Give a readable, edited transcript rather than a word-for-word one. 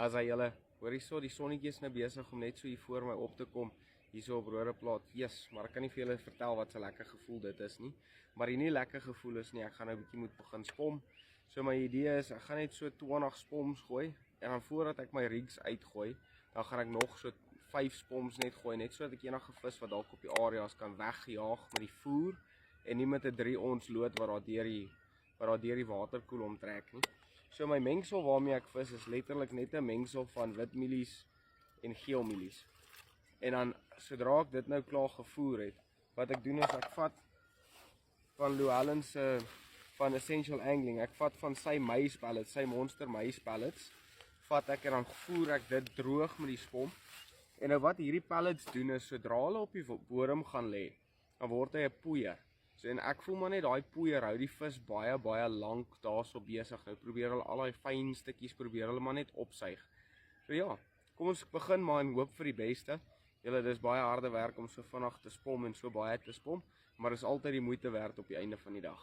as hy julle, hoor hierso, die sonnetjie is nou besig om net so hier voor my op te kom, hierso op Rodeplaat, yes, maar ek kan nie vir julle vertel wat so lekker gevoel dit is nie, maar die nie lekker gevoel is nie, ek gaan nou 'n bietjie moet begin spom, so my idee is, ek gaan net so 20 spoms gooi, en dan voordat ek my rigs uitgooi, dan gaan ek nog so 5 spoms net gooi, net so dat ek enige vis wat dalk op die areas kan wegjaag met die voer, en nie met 'n 3 ons lood wat daar deur die waterkoel omtrek nie. So my mengsel waarmee ek vis is letterlik net 'n mengsel van wit mielies en geel mielies. En dan sodra ek dit nou klaar gevoer het, wat ek doen is ek vat van Llewellyn se van Essential Angling, ek vat van sy mais pellets, sy monster mais pellets, vat ek en dan voer ek dit droog met die spom. En nou wat hierdie pellets doen is, sodra hulle op die bodem gaan lê, dan word hy 'n poeier. So, en ek voel maar net daai poeier hou die vis baie lank daarso besig. Nou probeer hulle al daai fyn stukkies probeer hulle maar net opsuig. So ja, kom ons begin maar en hoop vir die beste. Julle, dis baie harde werk om so vinnig te spom en so baie te spom, maar is altyd die moeite werd op die einde van die dag.